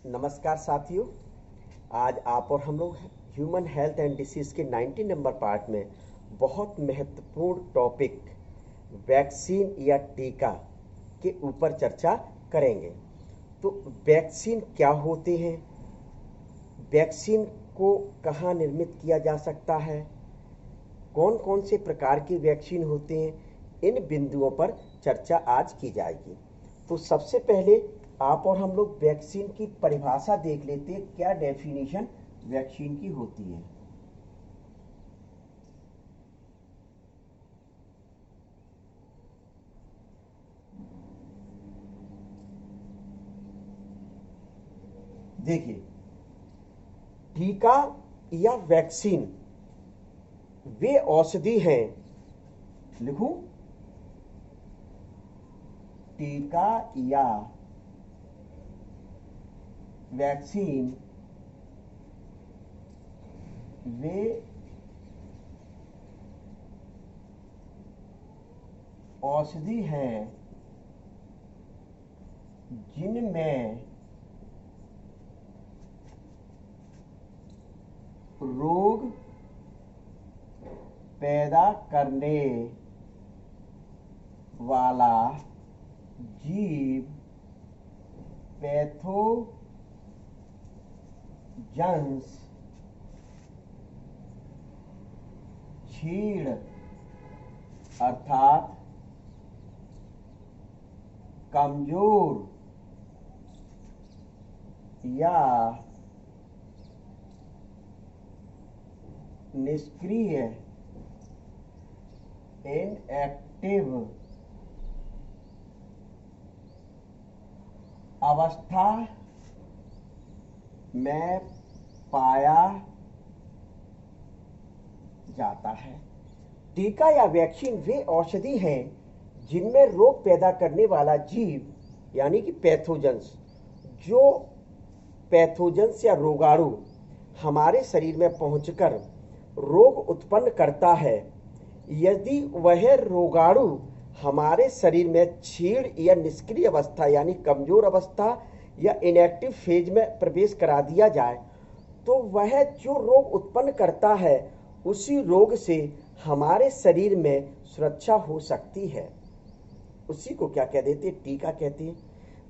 नमस्कार साथियों। आज आप और हम लोग ह्यूमन हेल्थ एंड डिसीज़ के 90 नंबर पार्ट में बहुत महत्वपूर्ण टॉपिक वैक्सीन या टीका के ऊपर चर्चा करेंगे। तो वैक्सीन क्या होते हैं, वैक्सीन को कहाँ निर्मित किया जा सकता है, कौन कौन से प्रकार के वैक्सीन होते हैं, इन बिंदुओं पर चर्चा आज की जाएगी। तो सबसे पहले आप और हम लोग वैक्सीन की परिभाषा देख लेते हैं, क्या डेफिनेशन वैक्सीन की होती है। देखिए, टीका या वैक्सीन वे औषधि हैं, लिखूं, टीका या वैक्सीन वे औषधि हैं जिनमें रोग पैदा करने वाला जीव पैथोजन्स छीड़ अर्थात कमजोर या निष्क्रिय इनएक्टिव अवस्था में पाया जाता है। टीका या वैक्सीन वे औषधि हैं जिनमें रोग पैदा करने वाला जीव यानी कि पैथोजेंस, जो पैथोजेंस या रोगाणु हमारे शरीर में पहुंचकर रोग उत्पन्न करता है, यदि वह रोगाणु हमारे शरीर में छीड़ या निष्क्रिय अवस्था यानी कमजोर अवस्था या इनएक्टिव फेज में प्रवेश करा दिया जाए, तो वह जो रोग उत्पन्न करता है उसी रोग से हमारे शरीर में सुरक्षा हो सकती है। उसी को क्या कह देते हैं, टीका कहते हैं।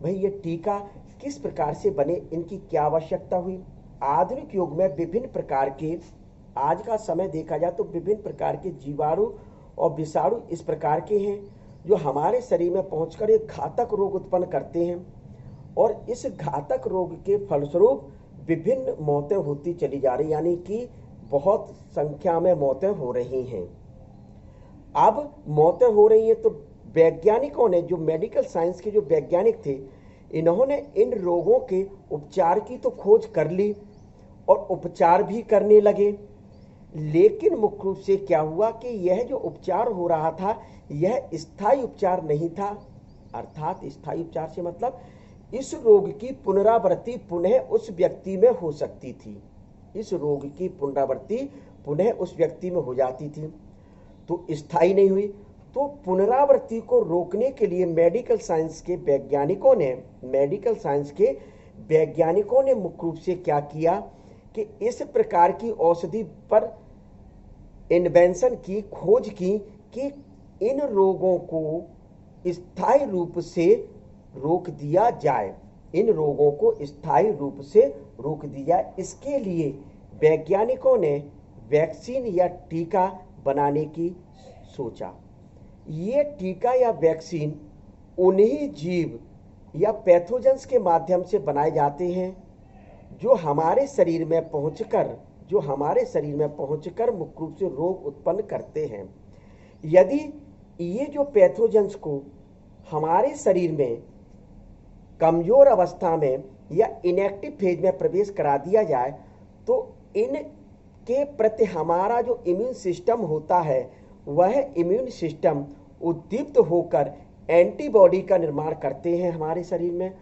भाई ये टीका किस प्रकार से बने, इनकी क्या आवश्यकता हुई। आधुनिक युग में विभिन्न प्रकार के, आज का समय देखा जाए तो विभिन्न प्रकार के जीवाणु और विषाणु इस प्रकार के हैं जो हमारे शरीर में पहुंचकर एक घातक रोग उत्पन्न करते हैं, और इस घातक रोग के फलस्वरूप विभिन्न मौतें होती चली जा रही, यानी कि बहुत संख्या में मौतें हो रही हैं। अब मौतें हो रही हैं तो वैज्ञानिकों ने, जो मेडिकल साइंस के जो वैज्ञानिक थे, इन्होंने इन रोगों के उपचार की तो खोज कर ली और उपचार भी करने लगे, लेकिन मुख्य रूप से क्या हुआ कि यह जो उपचार हो रहा था यह स्थायी उपचार नहीं था। अर्थात स्थायी उपचार से मतलब इस रोग की पुनरावृत्ति पुनः उस व्यक्ति में हो सकती थी, इस रोग की पुनरावृत्ति पुनः उस व्यक्ति में हो जाती थी, तो स्थायी नहीं हुई। तो पुनरावृत्ति को रोकने के लिए मेडिकल साइंस के वैज्ञानिकों ने मुख्य रूप से क्या किया कि इस प्रकार की औषधि पर इन्वेंशन की, खोज की कि इन रोगों को स्थायी रूप से रोक दिया जाए, इन रोगों को स्थायी रूप से रोक दिया। इसके लिए वैज्ञानिकों ने वैक्सीन या टीका बनाने की सोचा। ये टीका या वैक्सीन उन्हीं जीव या पैथोजेंस के माध्यम से बनाए जाते हैं जो हमारे शरीर में पहुंचकर मुख्य रूप से रोग उत्पन्न करते हैं। यदि ये जो पैथोजेंस को हमारे शरीर में कमजोर अवस्था में या इनएक्टिव फेज में प्रवेश करा दिया जाए, तो इनके प्रति हमारा जो इम्यून सिस्टम होता है वह इम्यून सिस्टम उद्दीप्त होकर एंटीबॉडी का निर्माण करते हैं हमारे शरीर में,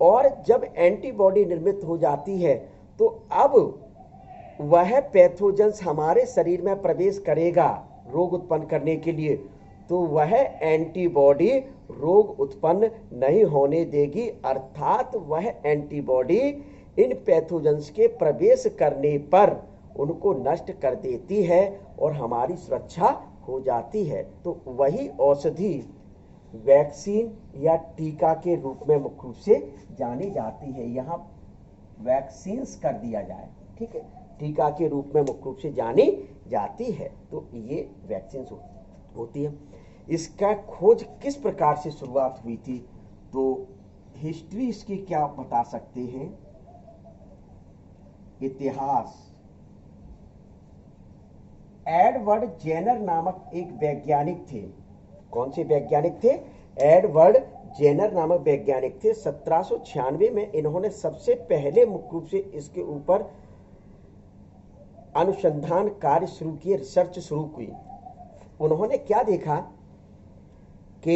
और जब एंटीबॉडी निर्मित हो जाती है तो अब वह पैथोजेंस हमारे शरीर में प्रवेश करेगा रोग उत्पन्न करने के लिए, तो वह एंटीबॉडी रोग उत्पन्न नहीं होने देगी, अर्थात वह एंटीबॉडी इन पैथोजेंस के प्रवेश करने पर उनको नष्ट कर देती है और हमारी सुरक्षा हो जाती है। तो वही औषधि वैक्सीन या टीका के रूप में मुख्य रूप से जानी जाती है। यहाँ वैक्सीन्स कर दिया जाए, ठीक है, टीका के रूप में मुख्य रूप से जानी जाती है। तो ये वैक्सीन होती है। इसका खोज किस प्रकार से शुरुआत हुई थी, तो हिस्ट्री इसकी क्या बता सकते हैं, इतिहास। एडवर्ड जेनर नामक एक वैज्ञानिक थे। कौन से वैज्ञानिक थे? एडवर्ड जेनर नामक वैज्ञानिक थे। 1796 में इन्होंने सबसे पहले मुख्य रूप से इसके ऊपर अनुसंधान कार्य शुरू किए, रिसर्च शुरू की। उन्होंने क्या देखा कि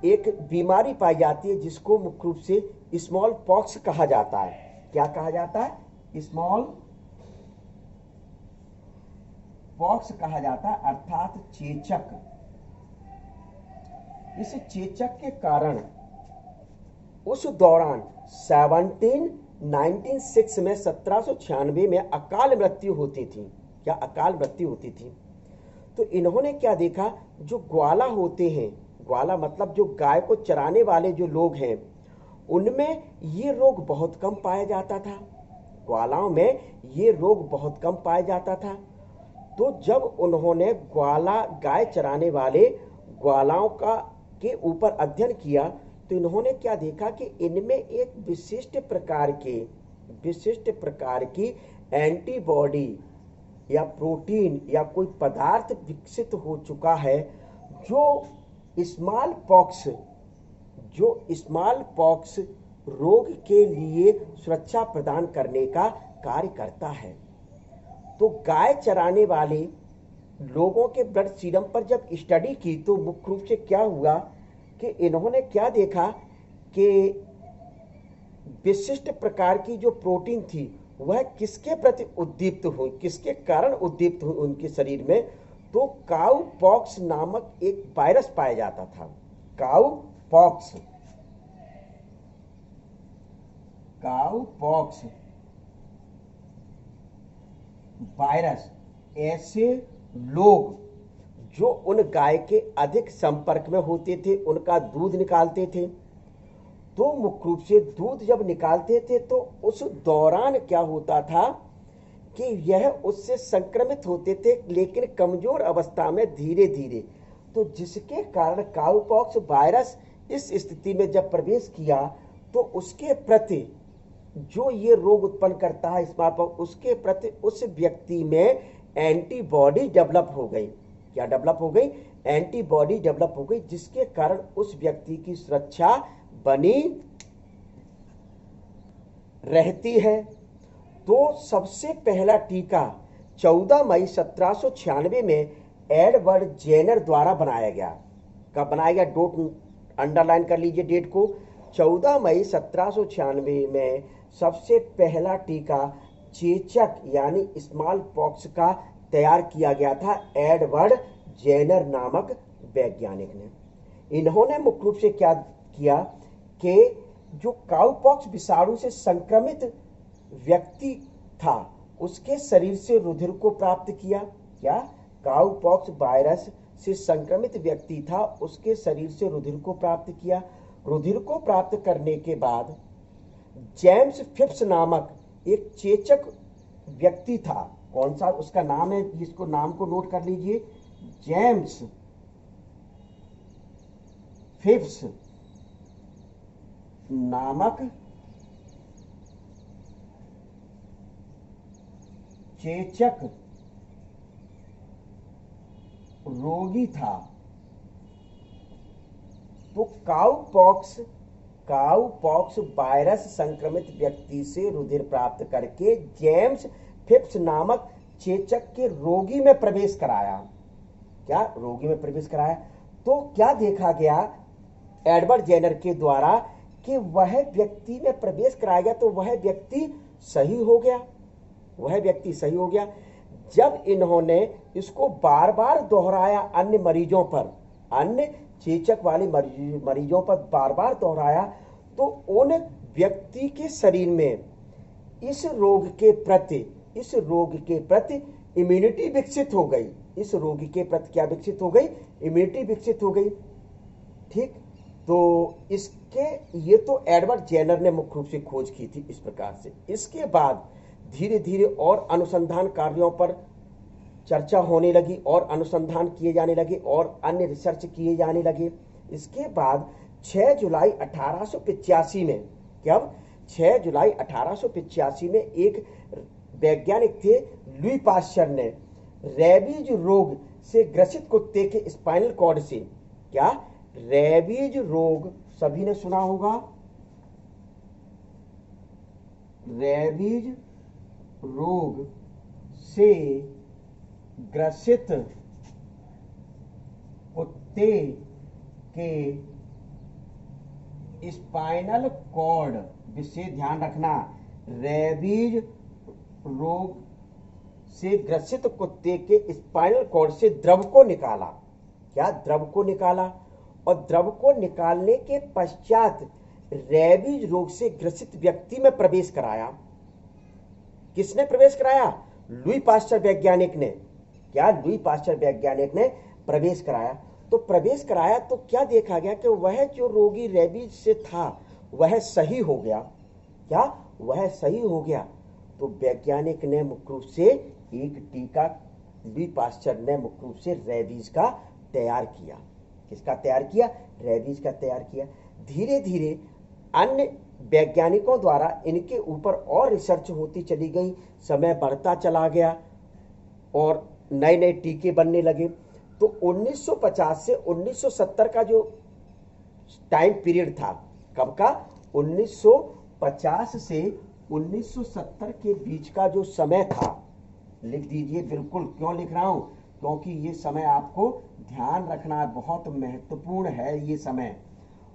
एक बीमारी पाई जाती है जिसको मुख्य रूप से स्मॉल पॉक्स कहा जाता है। क्या कहा जाता है? स्मॉल पॉक्स कहा जाता है, अर्थात चेचक। इस चेचक के कारण उस दौरान 1796 में अकाल मृत्यु होती थी। क्या अकाल मृत्यु होती थी? तो इन्होंने क्या देखा, जो ग्वाला होते हैं, ग्वाला मतलब जो गाय को चराने वाले जो लोग हैं, उनमें ये रोग बहुत कम पाया जाता था। ग्वालाओं में ये रोग बहुत कम पाया जाता था। तो जब उन्होंने गाय चराने वाले ग्वालाओं के ऊपर अध्ययन किया, तो इन्होंने क्या देखा कि इनमें एक विशिष्ट प्रकार की एंटीबॉडी या प्रोटीन या कोई पदार्थ विकसित हो चुका है जो स्मॉल पॉक्स रोग के लिए सुरक्षा प्रदान करने का कार्य करता है। तो गाय चराने वाले लोगों के ब्लड सीरम पर जब स्टडी की तो मुख्य रूप से क्या हुआ कि इन्होंने क्या देखा कि विशिष्ट प्रकार की जो प्रोटीन थी वह किसके प्रति उद्दीप्त हुई, किसके कारण उद्दीप्त हुई उनके शरीर में, तो काउ पॉक्स नामक एक वायरस पाया जाता था। Cow pox virus. ऐसे लोग जो उन गाय के अधिक संपर्क में होते थे, उनका दूध निकालते थे, तो मुख्य रूप से दूध जब निकालते थे तो उस दौरान क्या होता था कि यह उससे संक्रमित होते थे, लेकिन कमजोर अवस्था में धीरे धीरे। तो जिसके कारण काउपॉक्स वायरस इस स्थिति में जब प्रवेश किया तो उसके प्रति जो ये रोग उत्पन्न करता है स्मॉलपॉक्स, उसके प्रति उस व्यक्ति में एंटीबॉडी डेवलप हो गई। क्या डेवलप हो गई? एंटीबॉडी डेवलप हो गई, जिसके कारण उस व्यक्ति की सुरक्षा बनी रहती है। तो सबसे पहला टीका 14 मई 1796 में एडवर्ड जेनर द्वारा बनाया गया। कब बनाया गया? डोट अंडरलाइन कर लीजिए डेट को। 14 मई 1796 में सबसे पहला टीका चेचक यानी स्मॉल पॉक्स का तैयार किया गया था एडवर्ड जेनर नामक वैज्ञानिक ने। इन्होंने मुख्य रूप से क्या किया कि जो काउपॉक्स विषाणु से संक्रमित व्यक्ति था उसके शरीर से रुधिर को प्राप्त किया। क्या? काउपॉक्स वायरस से संक्रमित व्यक्ति था, उसके शरीर से रुधिर को प्राप्त किया। रुधिर को प्राप्त करने के बाद जेम्स फिप्स नामक एक चेचक व्यक्ति था। कौन सा उसका नाम है? जिसको नाम को नोट कर लीजिए, जेम्स फिप्स नामक चेचक रोगी था। तो काउपॉक्स वायरस संक्रमित व्यक्ति से रुधिर प्राप्त करके जेम्स फिप्स नामक चेचक के रोगी में प्रवेश कराया। क्या? रोगी में प्रवेश कराया। तो क्या देखा गया एडवर्ड जेनर के द्वारा कि वह व्यक्ति में प्रवेश कराया गया तो वह व्यक्ति सही हो गया। जब इन्होंने इसको बार बार दोहराया अन्य मरीजों पर, अन्य चेचक वाले मरीजों पर बार बार दोहराया तो उन व्यक्ति के शरीर में इस रोग के प्रति इम्यूनिटी विकसित हो गई। इस रोगी के प्रति क्या विकसित हो गई? इम्यूनिटी विकसित हो गई। ठीक, तो इसके ये तो एडवर्ड जेनर ने मुख्य रूप से खोज की थी इस प्रकार से। इसके बाद धीरे धीरे और अनुसंधान कार्यों पर चर्चा होने लगी और अनुसंधान किए जाने लगे और अन्य रिसर्च किए जाने लगे। इसके बाद 6 जुलाई 1885 में, कब? 6 जुलाई 1885 में एक वैज्ञानिक थे लुई पाश्चर ने रेबीज रोग से ग्रसित कुत्ते के स्पाइनल कॉर्ड से, क्या? रेबीज रोग सभी ने सुना होगा। रेबीज रोग से ग्रसित कुत्ते के स्पाइनल कॉर्ड, विशेष ध्यान रखना, रेबीज रोग से ग्रसित कुत्ते के स्पाइनल कॉर्ड से द्रव को निकाला। क्या? द्रव को निकाला। और द्रव को निकालने के पश्चात रेबीज रोग से ग्रसित व्यक्ति में प्रवेश कराया। किसने प्रवेश कराया? लुई पाश्चर वैज्ञानिक ने। क्या? लुई पाश्चर वैज्ञानिक ने प्रवेश कराया। तो प्रवेश कराया तो क्या देखा गया कि वह जो रोगी रेबीज से था वह सही हो गया। क्या? वह सही हो गया। तो वैज्ञानिक ने मुख्य रूप से एक टीका, लुई पाश्चर ने मुख्य रूप से रेबीज का तैयार किया। किसका तैयार किया? रेबीज का तैयार किया। धीरे धीरे अन्य वैज्ञानिकों द्वारा इनके ऊपर और रिसर्च होती चली गई, समय बढ़ता चला गया और नए नए टीके बनने लगे। तो 1950 से 1970 का जो टाइम पीरियड था, कब का? 1950 से 1970 के बीच का जो समय था, लिख दीजिए बिल्कुल। क्यों लिख रहा हूं? क्योंकि ये समय आपको ध्यान रखना बहुत महत्वपूर्ण है। ये समय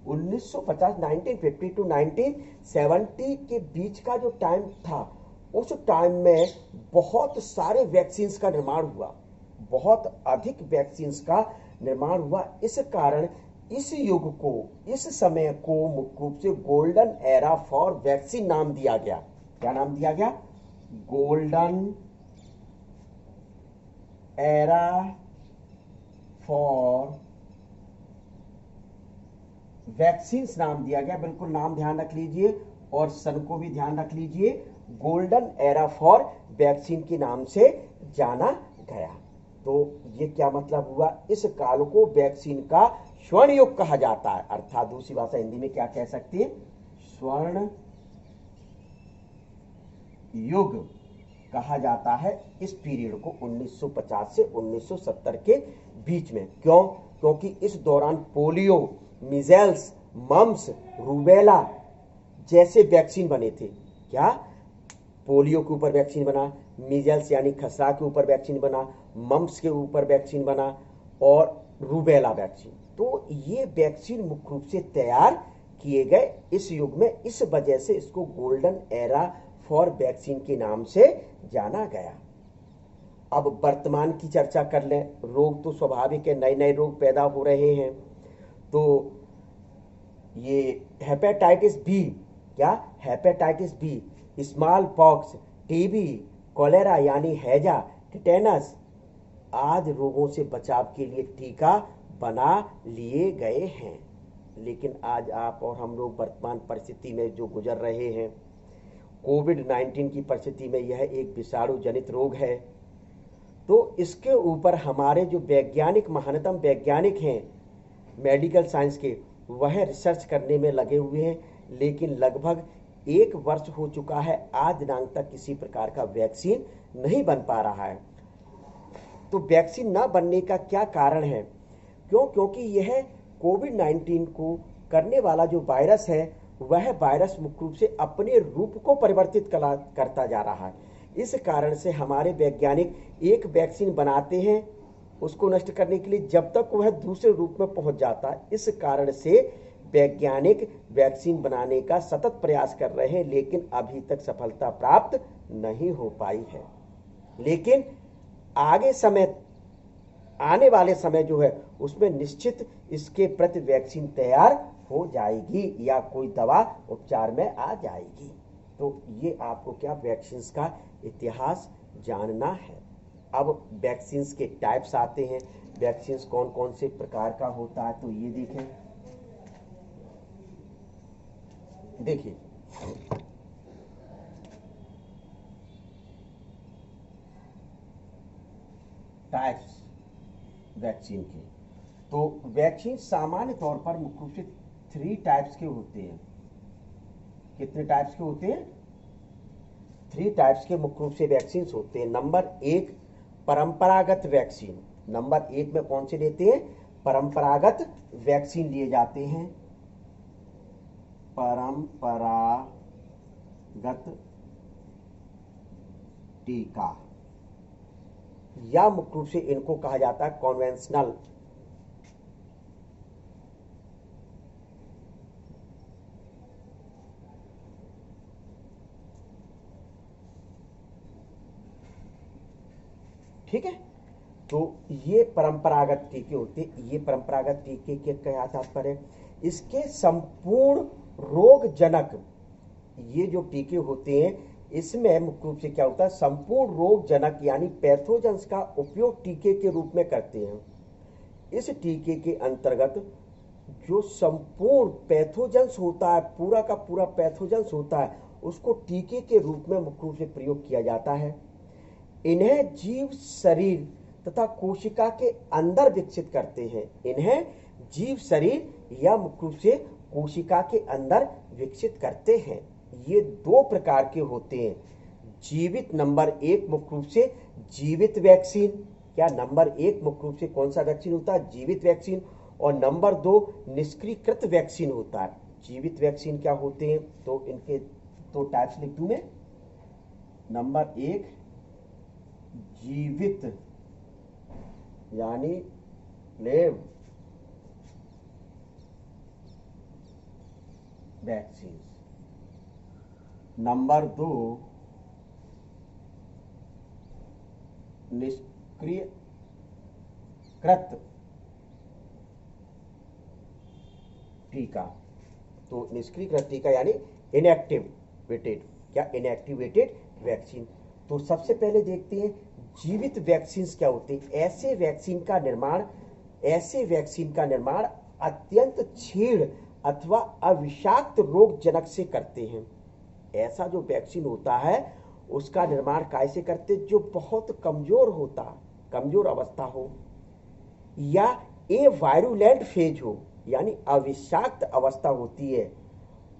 1950 1950 टू 1970 के बीच का जो टाइम था, उस टाइम में बहुत सारे वैक्सीन्स का निर्माण हुआ, बहुत अधिक वैक्सीन्स का निर्माण हुआ। इस कारण इस युग को, इस समय को मुख्य रूप से गोल्डन एरा फॉर वैक्सीन नाम दिया गया। क्या नाम दिया गया? गोल्डन एरा फॉर वैक्सीन्स नाम दिया गया। बिल्कुल नाम ध्यान रख लीजिए और सन को भी ध्यान रख लीजिए। गोल्डन एरा फॉर वैक्सीन के नाम से जाना गया। तो ये क्या मतलब हुआ? इस काल को वैक्सीन का स्वर्ण युग कहा जाता है, अर्थात दूसरी भाषा हिंदी में क्या कह सकते हैं? स्वर्ण युग कहा जाता है इस पीरियड को, 1950 से 1970 के बीच में। क्यों? क्योंकि इस दौरान पोलियो, मीजल्स, मम्स, रूबेला जैसे वैक्सीन बने थे। क्या? पोलियो के ऊपर वैक्सीन बना, मीजल्स यानी खसरा के ऊपर वैक्सीन बना, मम्स के ऊपर वैक्सीन बना और रूबेला वैक्सीन। तो ये वैक्सीन मुख्य रूप से तैयार किए गए इस युग में। इस वजह से इसको गोल्डन एरा फॉर वैक्सीन के नाम से जाना गया। अब वर्तमान की चर्चा कर लें। रोग तो स्वाभाविक है, नए नए रोग पैदा हो रहे हैं। तो ये हेपेटाइटिस बी, क्या? Hepatitis B, small pox, TB, cholera यानी हैजा, टिटेनस आदि रोगों से बचाव के लिए टीका बना लिए गए हैं। लेकिन आज आप और हम लोग वर्तमान परिस्थिति में जो गुजर रहे हैं, कोविड-19 की परिस्थिति में, यह एक विषाणु जनित रोग है। तो इसके ऊपर हमारे जो वैज्ञानिक, महानतम वैज्ञानिक हैं मेडिकल साइंस के, वह रिसर्च करने में लगे हुए हैं। लेकिन लगभग 1 वर्ष हो चुका है, आज दिनांक तक किसी प्रकार का वैक्सीन नहीं बन पा रहा है। तो वैक्सीन ना बनने का क्या कारण है? क्यों? क्योंकि यह कोविड-19 को करने वाला जो वायरस है, वह वायरस मुख्य रूप से अपने रूप को परिवर्तित करता जा रहा है। इस कारण से हमारे वैज्ञानिक एक वैक्सीन बनाते हैं उसको नष्ट करने के लिए, जब तक वह दूसरे रूप में पहुंच जाता है। इस कारण से वैज्ञानिक वैक्सीन बनाने का सतत प्रयास कर रहे हैं, लेकिन अभी तक सफलता प्राप्त नहीं हो पाई है। लेकिन आगे समय आने वाले समय जो है उसमें निश्चित इसके प्रति वैक्सीन तैयार हो जाएगी या कोई दवा उपचार में आ जाएगी। तो ये आपको क्या वैक्सीन का इतिहास जानना है। अब वैक्सीन के टाइप्स आते हैं, वैक्सीन कौन कौन से प्रकार का होता है। तो ये देखें, देखिए टाइप्स वैक्सीन के। तो वैक्सीन सामान्य तौर पर मुख्य रूप से 3 टाइप्स के होते हैं। कितने टाइप्स के होते हैं? 3 टाइप्स के मुख्य रूप से वैक्सीन होते हैं। नंबर 1 परंपरागत वैक्सीन। नंबर 1 में कौन से लेते हैं? परंपरागत वैक्सीन लिए जाते हैं। परंपरागत टीका या मुख्य रूप से इनको कहा जाता है कॉन्वेंशनल। ठीक है, तो ये परंपरागत टीके होते। ये परंपरागत टीके के क्या तात्पर्य? इसके संपूर्ण रोगजनक, ये जो टीके होते हैं इसमें मुख्य रूप से क्या होता है? संपूर्ण रोगजनक यानी पैथोजेंस का उपयोग टीके के रूप में करते हैं। इस टीके के अंतर्गत जो संपूर्ण पैथोजेंस होता है, पूरा का पूरा पैथोजेंस होता है, उसको टीके के रूप में मुख्य रूप से प्रयोग किया जाता है। इन्हें जीव शरीर तथा कोशिका के अंदर विकसित करते हैं। इन्हें जीव शरीर या मुख्य रूप से कोशिका के अंदर विकसित करते हैं। ये 2 प्रकार के होते हैं। जीवित, नंबर 1 मुख्य रूप से जीवित वैक्सीन। क्या नंबर 1 मुख्य रूप से कौन सा वैक्सीन होता है? जीवित वैक्सीन। और नंबर 2 निष्क्रियकृत वैक्सीन होता है। जीवित वैक्सीन क्या होते हैं? तो इनके 2 टाइप्स लिख दूं मैं। नंबर 1 जीवित यानी लिव वैक्सीन। नंबर 2 निष्क्रियकृत टीका। तो निष्क्रियकृत टीका यानी इनएक्टिवेटेड। क्या? Inactivated vaccine. तो सबसे पहले देखते हैं जीवित वैक्सीन क्या होते हैं। ऐसे वैक्सीन का निर्माण अत्यंत क्षीण अथवा अविषाक्त रोगजनक से करते हैं। ऐसा जो वैक्सीन होता है उसका निर्माण कैसे करते? जो बहुत कमजोर अवस्था हो या ए वायरुलेंट फेज हो यानी अविषाक्त अवस्था होती है,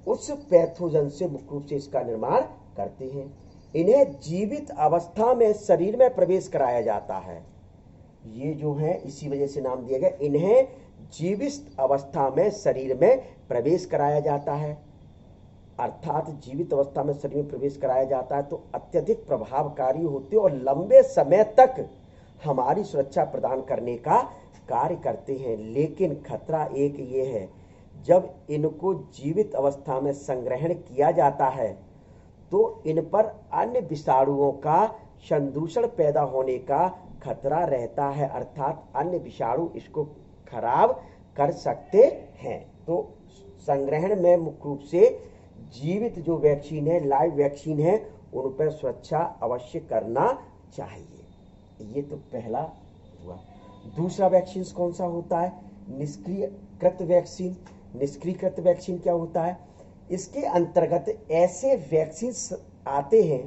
उस पैथोजन से मुख्य रूप से इसका निर्माण करते हैं। इन्हें जीवित अवस्था में शरीर में प्रवेश कराया जाता है। ये जो है इसी वजह से नाम दिया गया। इन्हें जीवित अवस्था में शरीर में प्रवेश कराया जाता है। अर्थात जीवित अवस्था में शरीर में प्रवेश कराया जाता है तो अत्यधिक प्रभावकारी होते और लंबे समय तक हमारी सुरक्षा प्रदान करने का कार्य करते हैं। लेकिन खतरा एक ये है, जब इनको जीवित अवस्था में संग्रहण किया जाता है तो इन पर अन्य विषाणुओं का संदूषण पैदा होने का खतरा रहता है। अर्थात अन्य विषाणु इसको खराब कर सकते हैं। तो संग्रहण में मुख्य रूप से जीवित जो वैक्सीन है, लाइव वैक्सीन है, उन पर सुरक्षा अवश्य करना चाहिए। ये तो पहला हुआ। दूसरा वैक्सीन कौन सा होता है? निष्क्रियकृत वैक्सीन। निष्क्रियकृत वैक्सीन क्या होता है? इसके अंतर्गत ऐसे वैक्सीन आते हैं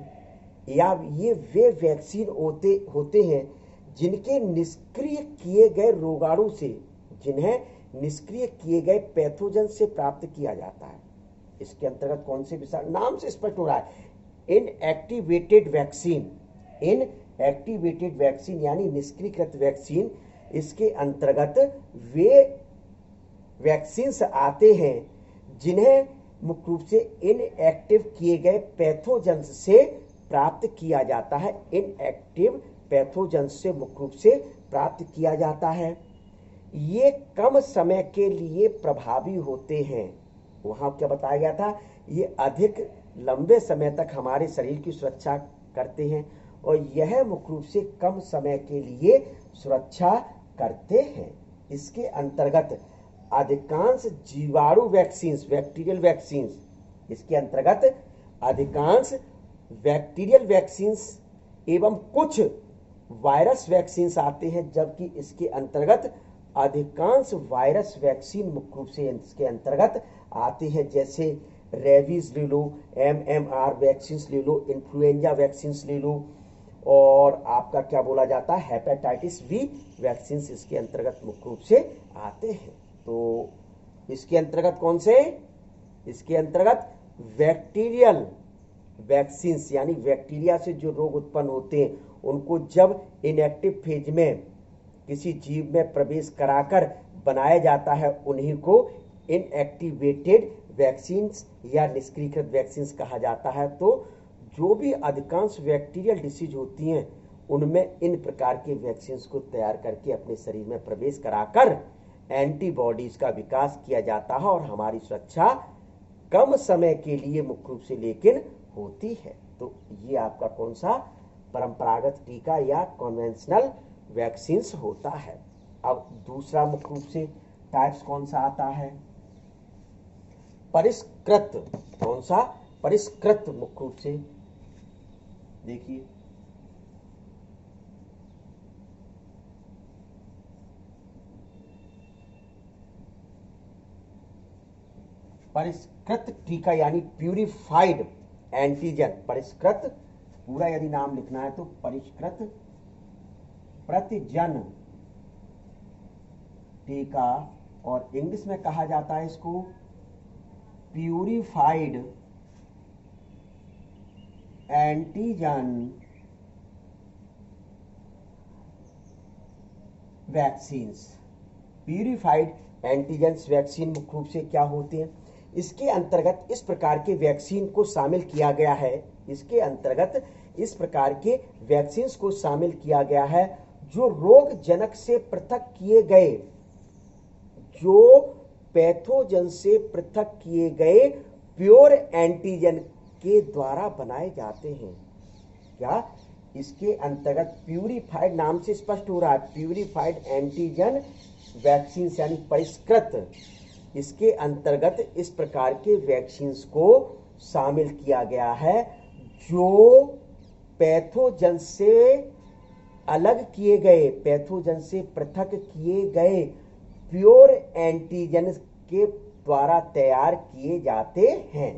या ये वे वैक्सीन होते हैं जिनके निष्क्रिय किए गए रोगाणु से, जिन्हें निष्क्रिय किए गए पैथोजन से प्राप्त किया जाता है। इसके अंतर्गत कौन से विषाणु? नाम से स्पष्ट हो रहा है, इनएक्टिवेटेड वैक्सीन। इनएक्टिवेटेड वैक्सीन यानी निष्क्रियकृत वैक्सीन। इसके अंतर्गत वे वैक्सीन्स आते हैं जिन्हें मुख्य रूप से इनएक्टिव किए गए पैथोजन से प्राप्त किया जाता है। इनएक्टिव पैथोजन से मुख्य रूप से प्राप्त किया जाता है। ये कम समय के लिए प्रभावी होते हैं। वहां क्या बताया गया था? ये अधिक लंबे समय तक हमारे शरीर की सुरक्षा करते हैं और यह मुख्य रूप से कम समय के लिए सुरक्षा करते हैं। इसके अंतर्गत अधिकांश जीवाणु वैक्सीन, बैक्टीरियल वैक्सीन, इसके अंतर्गत अधिकांश बैक्टीरियल वैक्सीन एवं कुछ वायरस वैक्सीन आते हैं, जबकि इसके अंतर्गत अधिकांश वायरस वैक्सीन मुख्य रूप से इसके अंतर्गत आते हैं, जैसे रेबीज ले लो, MMR वैक्सीन ले लो, इन्फ्लुएंजा वैक्सीन ले लो, और आपका क्या बोला जाता है, हेपेटाइटिस बी वैक्सीन इसके अंतर्गत मुख्य रूप से आते हैं। तो इसके अंतर्गत कौन से, इसके अंतर्गत बैक्टीरियल वैक्सीन, यानी बैक्टीरिया से जो रोग उत्पन्न होते हैं उनको जब इनएक्टिव फेज में किसी जीव में प्रवेश कराकर बनाया जाता है, उन्हीं को इनएक्टिवेटेड वैक्सीन या निष्क्रियकृत वैक्सीन कहा जाता है। तो जो भी अधिकांश बैक्टीरियल डिसीज होती हैं उनमें इन प्रकार के वैक्सीन को तैयार करके अपने शरीर में प्रवेश कराकर एंटीबॉडीज का विकास किया जाता है, और हमारी सुरक्षा कम समय के लिए मुख्य रूप से लेकिन होती है। तो ये आपका कौन सा परंपरागत टीका या कन्वेंशनल वैक्सीन होता है। अब दूसरा मुख्य रूप से टाइप्स कौन सा आता है, परिष्कृत। कौन सा, परिष्कृत मुख्य रूप से देखिए, परिष्कृत टीका यानी प्यूरिफाइड एंटीजन। परिष्कृत पूरा यदि नाम लिखना है तो परिष्कृत प्रतिजन टीका, और इंग्लिश में कहा जाता है इसको purified antigen vaccine. Purified antigen vaccine मुख्य रूप से क्या होते हैं, इसके अंतर्गत इस प्रकार के वैक्सीन को शामिल किया गया है, इसके अंतर्गत इस प्रकार के वैक्सीन को शामिल किया गया है जो रोग जनक से पृथक किए गए, जो पैथोजन से पृथक किए गए प्योर एंटीजन के द्वारा बनाए जाते हैं। क्या, इसके अंतर्गत प्यूरिफाइड नाम से स्पष्ट हो रहा है, प्यूरिफाइड एंटीजन वैक्सीन यानी परिष्कृत, इसके अंतर्गत इस प्रकार के वैक्सीन को शामिल किया गया है जो पैथोजन से अलग किए गए, पैथोजन से पृथक किए गए प्योर एंटीजन के द्वारा तैयार किए जाते हैं।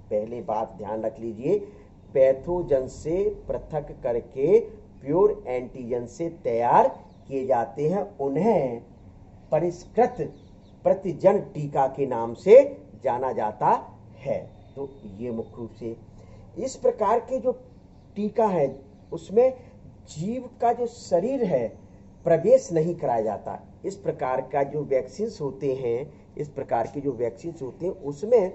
पहले बात ध्यान रख लीजिए, पैथोजन से पृथक करके प्योर एंटीजन से तैयार किए जाते हैं, उन्हें परिष्कृत प्रतिजन टीका के नाम से जाना जाता है। तो ये मुख्य रूप से इस प्रकार के जो टीका है उसमें जीव का जो शरीर है प्रवेश नहीं कराया जाता। इस प्रकार का जो वैक्सीन होते हैं, इस प्रकार के जो वैक्सीन होते हैं उसमें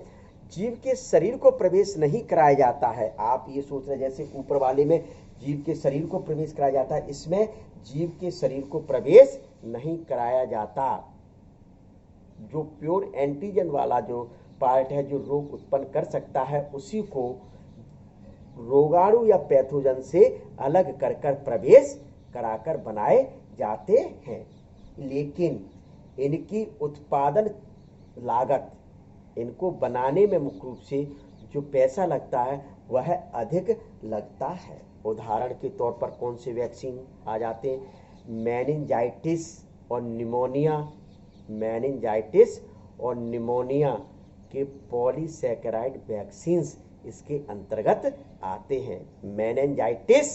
जीव के शरीर को प्रवेश नहीं कराया जाता है। आप ये सोच रहे जैसे ऊपर वाले में जीव के शरीर को प्रवेश कराया जाता है, इसमें जीव के शरीर को प्रवेश नहीं कराया जाता। जो प्योर एंटीजन वाला जो पार्ट है जो रोग उत्पन्न कर सकता है उसी को रोगाणु या पैथोजन से अलग कर कर प्रवेश कराकर बनाए जाते हैं, लेकिन इनकी उत्पादन लागत, इनको बनाने में मुख्य रूप से जो पैसा लगता है वह अधिक लगता है। उदाहरण के तौर पर कौन से वैक्सीन आ जाते हैं, मेनिंजाइटिस और निमोनिया, मेनिंजाइटिस और निमोनिया के पॉलीसैकेराइड वैक्सीन्स इसके अंतर्गत आते हैं। मेनिंजाइटिस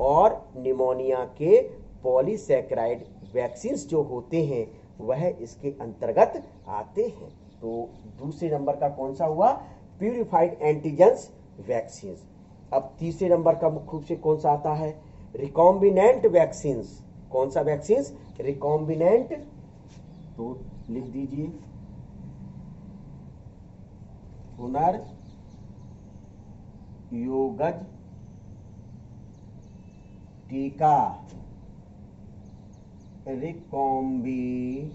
और निमोनिया के पॉलीसैकेराइड वैक्सीन्स जो होते हैं वह इसके अंतर्गत आते हैं। तो दूसरे नंबर का कौन सा हुआ, प्यूरिफाइड एंटीजेंस वैक्सीन। अब तीसरे नंबर का मुख्य रूप से कौन सा आता है, रिकॉम्बिनेंट वैक्सीन। कौन सा वैक्सीन, रिकॉम्बिनेंट, तो लिख दीजिए पुनर्योगज टीका, रिकॉम्बिनेंट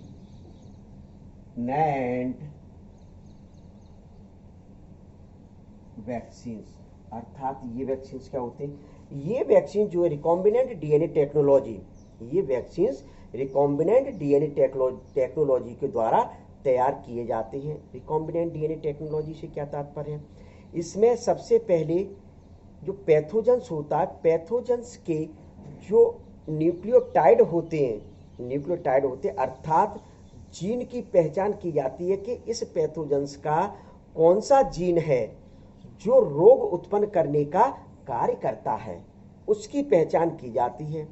वैक्सीन। अर्थात ये वैक्सीन क्या होते हैं, ये वैक्सीन जो है रिकॉम्बिनेंट डीएनए टेक्नोलॉजी, ये वैक्सीन रिकॉम्बिनेंट डीएनए टेक्नोलॉजी के द्वारा तैयार किए जाते हैं। रिकॉम्बिनेंट डीएनए टेक्नोलॉजी से क्या तात्पर्य है? इसमें सबसे पहले जो पैथोजेंस होता है, पैथोजेंस के जो न्यूक्लियोटाइड होते हैं अर्थात जीन की पहचान की जाती है कि इस पैथोजेंस का कौन सा जीन है जो रोग उत्पन्न करने का कार्य करता है, उसकी पहचान की जाती है।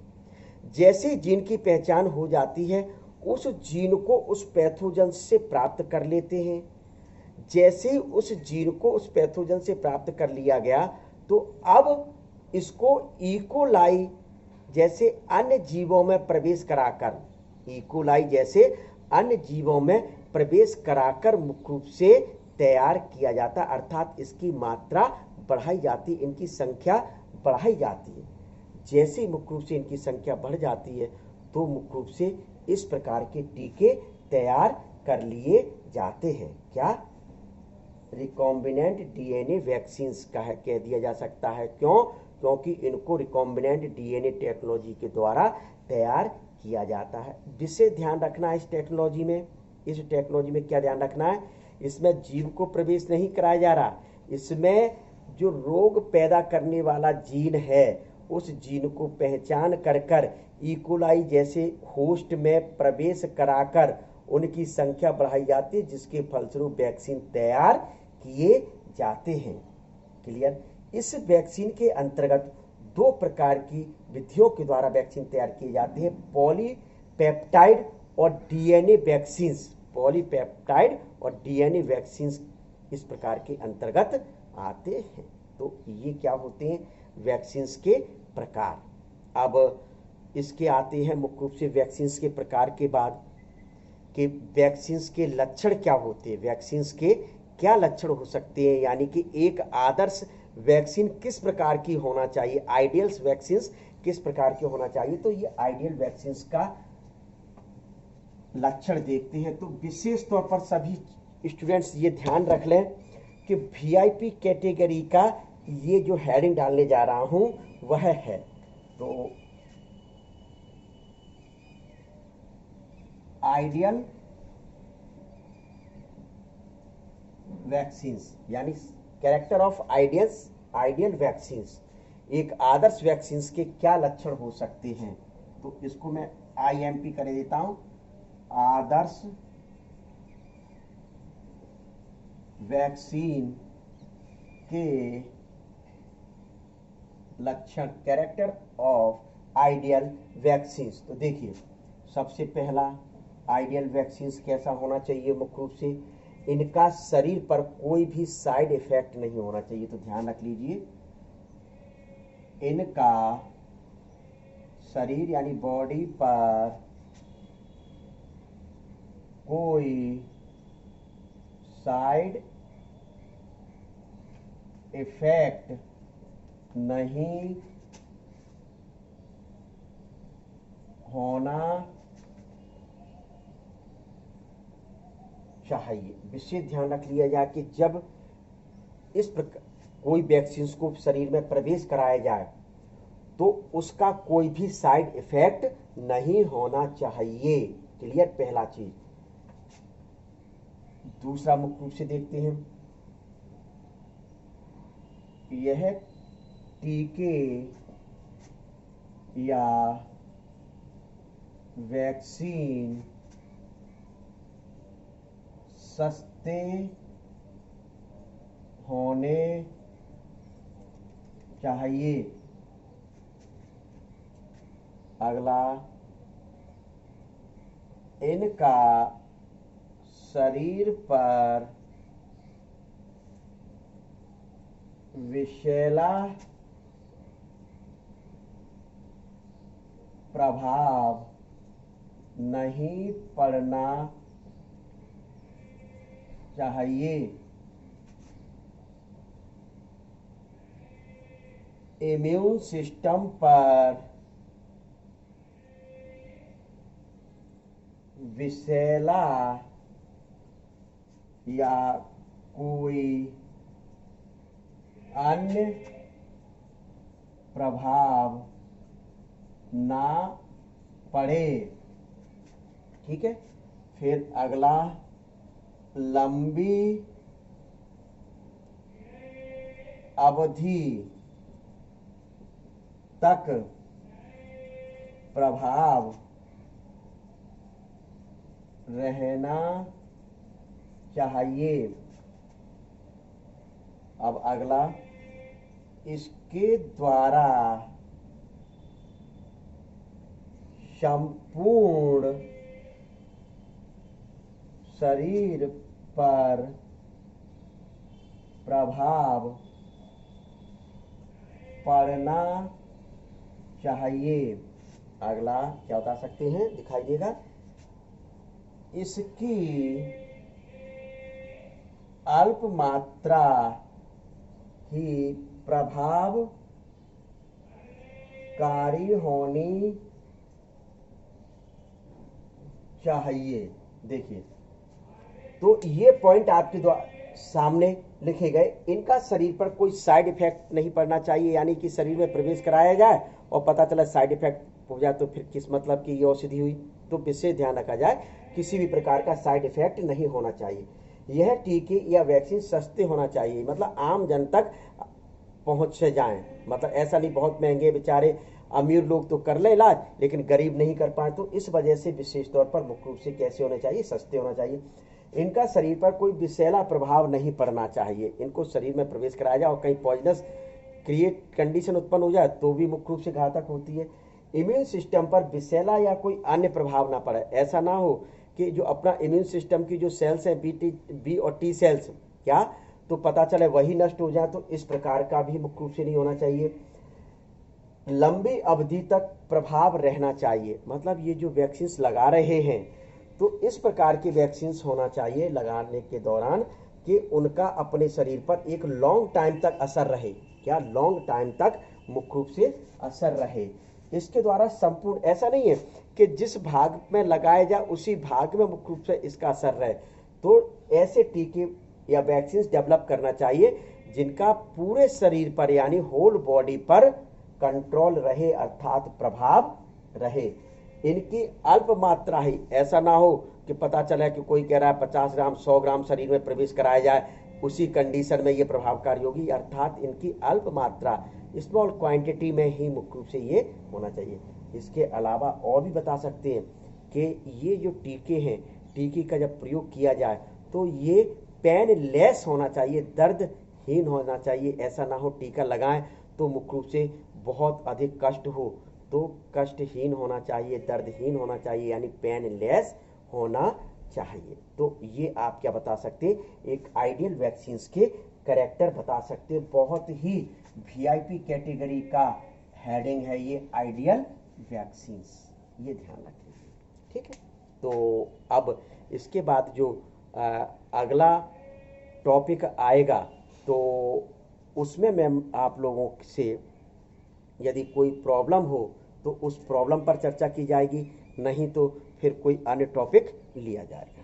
जैसे जीन की पहचान हो जाती है, उस जीन को उस पैथोजन से प्राप्त कर लेते हैं। जैसे ही उस जीन को उस पैथोजन से प्राप्त कर लिया गया, तो अब इसको इकोलाई जैसे अन्य जीवों में प्रवेश कराकर, इकोलाई जैसे अन्य जीवों में प्रवेश कराकर मुख्य रूप से तैयार किया जाता, अर्थात इसकी मात्रा बढ़ाई जाती, इनकी संख्या बढ़ाई जाती है। जैसे मुख्य रूप से इनकी संख्या बढ़ जाती है, तो मुख्य रूप से इस प्रकार के टीके तैयार कर लिए जाते हैं। क्या? रिकॉम्बिनेंट डीएनए वैक्सीन कह दिया जा सकता है। क्यों? क्योंकि इनको रिकॉम्बिनेंट डीएनए टेक्नोलॉजी के द्वारा तैयार किया जाता है। जिससे ध्यान रखना है इस टेक्नोलॉजी में क्या ध्यान रखना है? इसमें जीव को प्रवेश नहीं कराया जा रहा, इसमें जो रोग पैदा करने वाला जीन है उस जीन को पहचान कर इकोलाई जैसे होस्ट में प्रवेश कराकर उनकी संख्या बढ़ाई जाती है, जिसके फलस्वरूप वैक्सीन तैयार किए जाते हैं। क्लियर? इस वैक्सीन के अंतर्गत दो प्रकार की विधियों के द्वारा वैक्सीन तैयार किए जाते हैं, पॉलीपेप्टाइड और डीएनए वैक्सीन्स। पॉलीपेप्टाइड और डीएनए वैक्सीन्स इस प्रकार के अंतर्गत आते हैं। तो ये क्या होते हैं? वैक्सीन्स के प्रकार। अब इसके आते हैं मुख्य रूप से वैक्सीन्स के प्रकार के बाद कि वैक्सीन्स के लक्षण क्या होते हैं, वैक्सीन्स के क्या लक्षण हो सकते हैं, यानी कि एक आदर्श वैक्सीन किस प्रकार की होना चाहिए, आइडियल्स वैक्सीन्स किस प्रकार के होना चाहिए। तो ये आइडियल वैक्सीन्स का लक्षण देखते हैं। तो विशेष तौर पर सभी स्टूडेंट्स ये ध्यान रख लें कि वीआईपी कैटेगरी का ये जो हेडिंग डालने जा रहा हूं वह है, तो आइडियल वैक्सीन्स यानी कैरेक्टर ऑफ आइडियल वैक्सीन्स, एक आदर्श वैक्सीन्स के क्या लक्षण हो सकते हैं। तो इसको मैं आईएमपी कर देता हूं, आदर्श वैक्सीन के लक्षण, कैरेक्टर ऑफ आइडियल वैक्सीन्स। तो देखिए, सबसे पहला आइडियल वैक्सीन्स कैसा होना चाहिए? मुख्य रूप से इनका शरीर पर कोई भी साइड इफेक्ट नहीं होना चाहिए। तो ध्यान रख लीजिए, इनका शरीर यानी बॉडी पर कोई साइड इफेक्ट नहीं होना चाहिए। विशेष ध्यान रख लिया जाए कि जब इस प्रकार कोई वैक्सीन को शरीर में प्रवेश कराया जाए तो उसका कोई भी साइड इफेक्ट नहीं होना चाहिए। क्लियर? पहला चीज। दूसरा मुख्य रूप से देखते हैं, यह टीके या वैक्सीन सस्ते होने चाहिए। अगला, इनका शरीर पर विषैला प्रभाव नहीं पड़ना चाहिए। इम्यून सिस्टम पर विषैला या कोई अन्य प्रभाव ना पड़े। ठीक है। फिर अगला, लंबी अवधि तक प्रभाव रहना चाहिए। अब अगला, इसके द्वारा संपूर्ण शरीर पर प्रभाव पड़ना चाहिए। अगला क्या बता सकते हैं, दिखाई देगा, इसकी अल्प मात्रा ही प्रभावकारी होनी चाहिए। देखिए, तो ये पॉइंट आपके सामने लिखे गए। इनका शरीर पर कोई साइड इफेक्ट नहीं पड़ना चाहिए, यानी कि शरीर में प्रवेश कराया जाए और पता चला साइड इफेक्ट हो जाए तो फिर किस मतलब की ये औषधि हुई। तो विशेष ध्यान रखा जाए, किसी भी प्रकार का साइड इफेक्ट नहीं होना चाहिए। यह टीके या वैक्सीन सस्ते होना चाहिए, मतलब आम जन तक पहुंच से जाएं। मतलब ऐसा नहीं बहुत महंगे, बेचारे अमीर लोग तो कर ले इलाज लेकिन गरीब नहीं कर पाए। तो इस वजह से विशेष तौर पर मुख्य रूप से कैसे होने चाहिए, सस्ते होना चाहिए। इनका शरीर पर कोई विषैला प्रभाव नहीं पड़ना चाहिए। इनको शरीर में प्रवेश कराया जाए और कहीं पॉइजनस क्रिएट कंडीशन उत्पन्न हो जाए तो भी मुख्य रूप से घातक होती है। इम्यून सिस्टम पर विषैला या कोई अन्य प्रभाव ना पड़े। ऐसा ना हो कि जो अपना इम्यून सिस्टम की जो सेल्स हैं, बी और टी सेल्स, क्या तो पता चले वही नष्ट हो जाए, तो इस प्रकार का भी मुख्य रूप से नहीं होना चाहिए। लंबी अवधि तक प्रभाव रहना चाहिए, मतलब ये जो वैक्सीन लगा रहे हैं तो इस प्रकार की वैक्सीन होना चाहिए लगाने के दौरान कि उनका अपने शरीर पर एक लॉन्ग टाइम तक असर रहे। क्या लॉन्ग टाइम तक मुख्य रूप से असर रहे। इसके द्वारा संपूर्ण, ऐसा नहीं है कि जिस भाग में लगाया जाए उसी भाग में मुख्य रूप से इसका असर रहे। तो ऐसे टीके या वैक्सीन डेवलप करना चाहिए जिनका पूरे शरीर पर यानी होल बॉडी पर कंट्रोल रहे, अर्थात प्रभाव रहे। इनकी अल्प मात्रा ही, ऐसा ना हो कि पता चला कि कोई कह रहा है 50 ग्राम 100 ग्राम शरीर में प्रवेश कराया जाए, उसी कंडीशन में ये प्रभावकारी होगी। अर्थात इनकी अल्प मात्रा, स्मॉल क्वांटिटी में ही मुख्य रूप से ये होना चाहिए। इसके अलावा और भी बता सकते हैं कि ये जो टीके हैं, टीके का जब प्रयोग किया जाए तो ये पेन लेस होना चाहिए, दर्दहीन होना चाहिए। ऐसा ना हो टीका लगाएं तो मुख्य रूप से बहुत अधिक कष्ट हो, तो कष्टहीन होना चाहिए, दर्दहीन होना चाहिए, यानी पेन लेस होना चाहिए। तो ये आप क्या बता सकते हैं, एक आइडियल वैक्सीन के कैरेक्टर बता सकते हैं। बहुत ही वीआईपी कैटेगरी का हेडिंग है ये, आइडियल वैक्सीन, ये ध्यान रखें, ठीक है। तो अब इसके बाद जो अगला टॉपिक आएगा तो उसमें मैं आप लोगों से यदि कोई प्रॉब्लम हो तो उस प्रॉब्लम पर चर्चा की जाएगी, नहीं तो फिर कोई अन्य टॉपिक लिया जाएगा।